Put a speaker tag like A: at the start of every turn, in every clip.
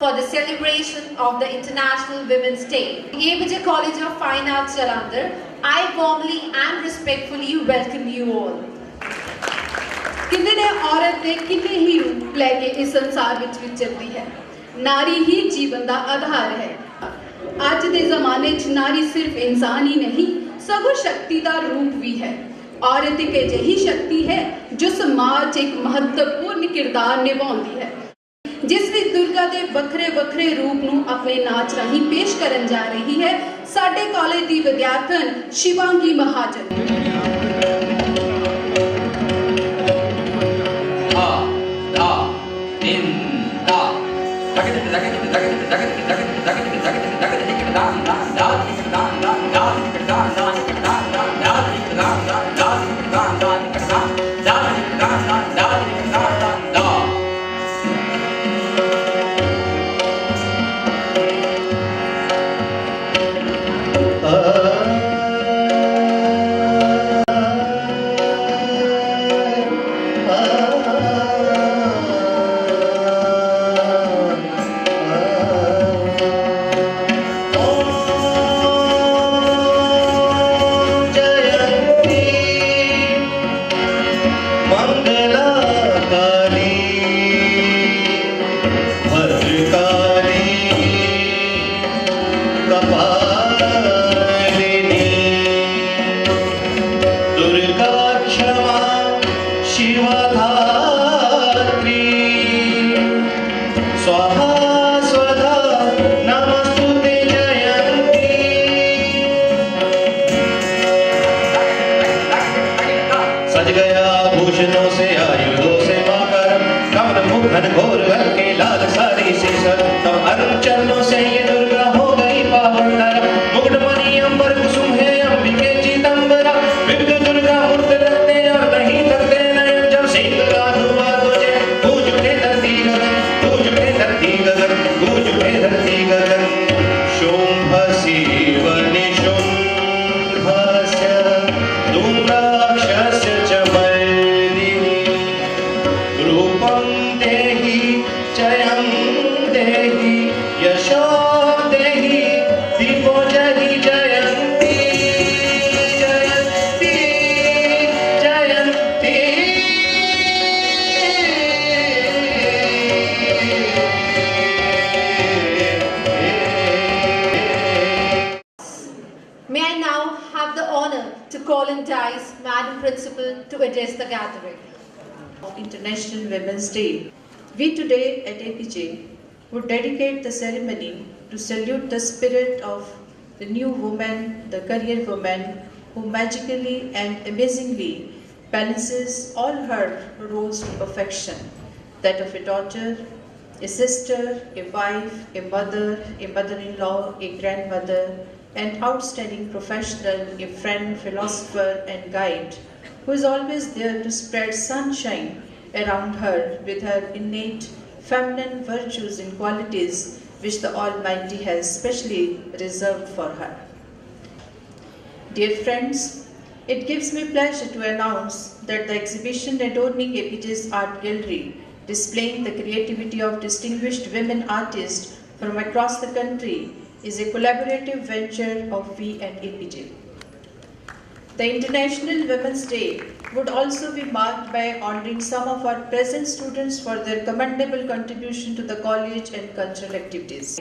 A: for the celebration of the International Women's Day. The Apeejay College of Fine Arts, Jalandhar, I warmly and respectfully welcome you all.
B: किन्ने ने औरत ने किन्ने ही रूप लेके इस संसार विच विचरदी है। नारी ही जीवन का आधार है। आज के ज़माने च नारी सिर्फ इंसान ही नहीं, सगों शक्ति का रूप भी है। औरत एक अजिही शक्ति है जो समाज एक महत्वपूर्ण किरदार निभाती है, जिस भी दुर्गा के वखरे वखरे रूप नूं अपने नाच राही पेश करन जा रही है साडे कॉलेज की विद्यार्थन शिवांगी महाजन।
A: Madam Principal to address the gathering.
C: International Women's Day. We today at Apeejay would dedicate the ceremony to salute the spirit of the new woman, the career woman, who magically and amazingly balances all her roles to perfection, that of a daughter, a sister, a wife, a mother-in-law, a grandmother, an outstanding professional, a friend, philosopher and guide, who is always there to spread sunshine around her with her innate feminine virtues and qualities which the Almighty has specially reserved for her. Dear friends, it gives me pleasure to announce that the exhibition adorning Apeejay's art gallery, displaying the creativity of distinguished women artists from across the country, is a collaborative venture of we at Apeejay. The International Women's Day would also be marked by honoring some of our present students for their commendable contribution to the college and cultural activities.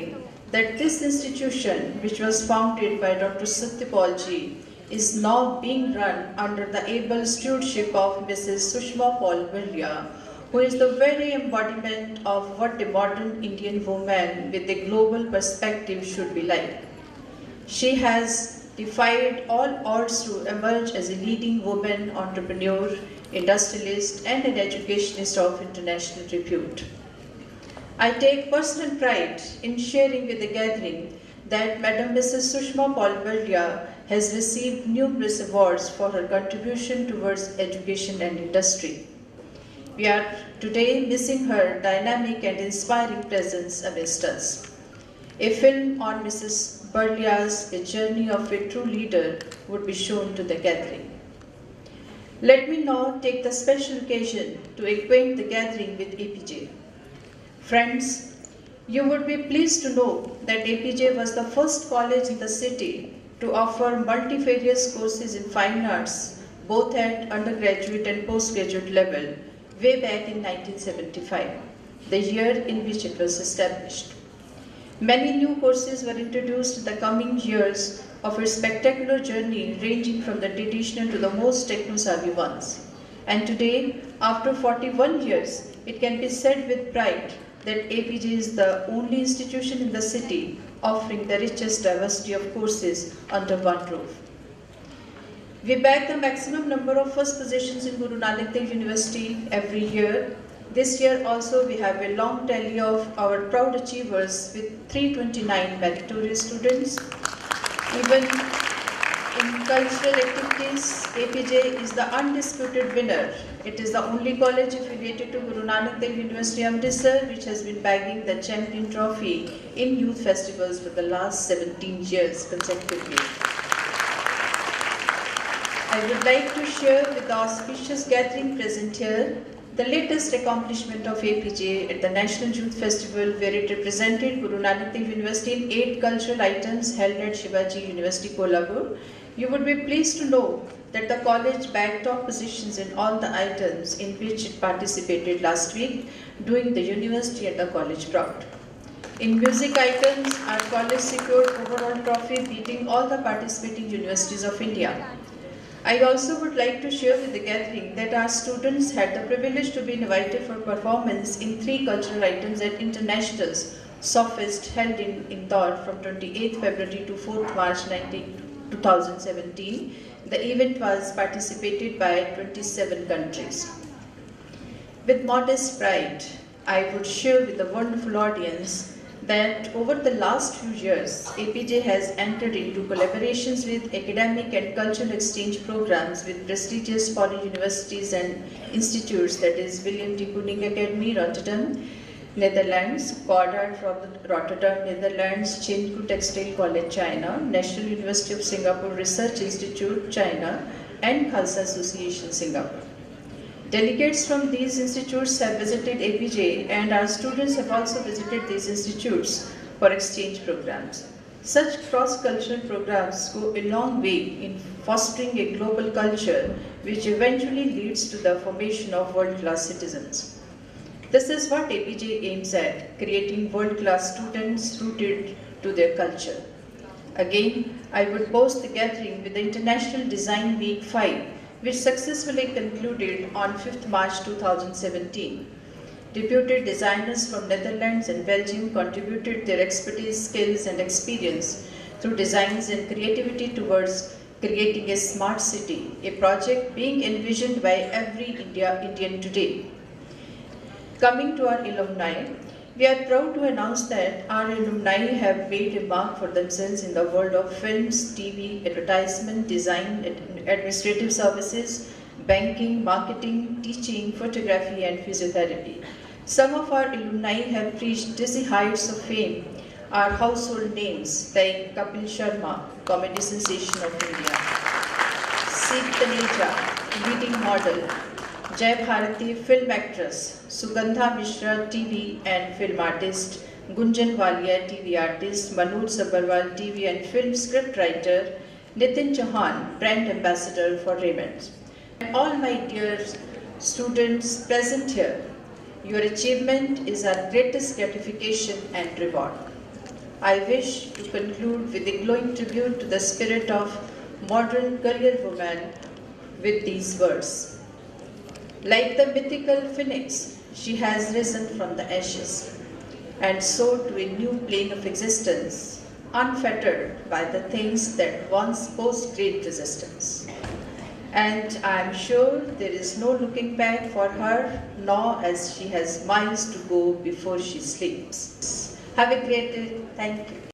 C: That this institution, which was founded by Dr. Satyapalji, is now being run under the able stewardship of Mrs. Sushma Paul-Virya, who is the very embodiment of what a modern Indian woman with a global perspective should be like. She has defied all odds to emerge as a leading woman entrepreneur, industrialist, and an educationist of international repute. I take personal pride in sharing with the gathering that Madam Mrs. Sushma Paul-Virya has received numerous awards for her contribution towards education and industry. We are today missing her dynamic and inspiring presence amidst us. A film on Mrs. Paul-Virya's A Journey of a True Leader would be shown to the gathering. Let me now take the special occasion to acquaint the gathering with Apeejay. Friends, You would be pleased to know that Apeejay was the first college in the city to offer multifarious courses in fine arts, both at undergraduate and postgraduate level, way back in 1975, the year in which it was established. Many new courses were introduced in the coming years of its spectacular journey, ranging from the traditional to the most techno-savvy ones. And today, after 41 years, it can be said with pride that Apeejay is the only institution in the city offering the richest diversity of courses under one roof. We bag the maximum number of first positions in Guru Nanak Dev University every year. This year also we have a long tally of our proud achievers with 329 meritorious students. Even in cultural activities, Apeejay is the undisputed winner. It is the only college affiliated to Guru Nanak Dev University Amritsar which has been bagging the champion trophy in youth festivals for the last 17 years consecutively. I would like to share with the auspicious gathering present here the latest accomplishment of Apeejay at the National Youth Festival, where it represented Guru Nanak Dev University in 8 cultural items held at Shivaji University, Kolhapur. You would be pleased to know that the college bagged top positions in all the items in which it participated last week, doing the university and the college proud. In music items, our college secured overall trophy, beating all the participating universities of India. I also would like to share with the gathering that our students had the privilege to be invited for performance in 3 cultural items at Internationals Sophist held in Indore from 28th February to 4th March 2017. The event was participated by 27 countries. With modest pride, I would share with the wonderful audience that over the last few years, Apeejay has entered into collaborations with academic and cultural exchange programs with prestigious foreign universities and institutes, that is William de Kooning Academy, Rotterdam, Netherlands, Goddard from Rotterdam, Netherlands, Chingu Textile College, China, National University of Singapore Research Institute, China, and Khalsa Association, Singapore. Delegates from these institutes have visited Apeejay, and our students have also visited these institutes for exchange programs. Such cross-cultural programs go a long way in fostering a global culture which eventually leads to the formation of world-class citizens. This is what Apeejay aims at, creating world-class students rooted to their culture. Again, I would boast the gathering with the International Design Week 5, which successfully concluded on 5th March 2017. Deputed designers from Netherlands and Belgium contributed their expertise, skills and experience through designs and creativity towards creating a smart city, a project being envisioned by every Indian today. Coming to our alumni, we are proud to announce that our alumni have made a mark for themselves in the world of films, TV, advertisement, design, administrative services, banking, marketing, teaching, photography, and physiotherapy. Some of our alumni have reached dizzy heights of fame, are household names like Kapil Sharma, comedy sensation of India, Seet Taneja, leading model, Jai Bharati, film actress, Sugandha Mishra, TV and film artist, Gunjan Walia, TV artist, Manoj Sabharwal, TV and film script writer, Nitin Chauhan, brand ambassador for Raymond. And all my dear students present here, your achievement is our greatest gratification and reward. I wish to conclude with a glowing tribute to the spirit of modern career woman with these words. Like the mythical phoenix, she has risen from the ashes and soared to a new plane of existence, unfettered by the things that once posed great resistance. And I am sure there is no looking back for her, nor as she has miles to go before she sleeps. Have a great day. Thank you.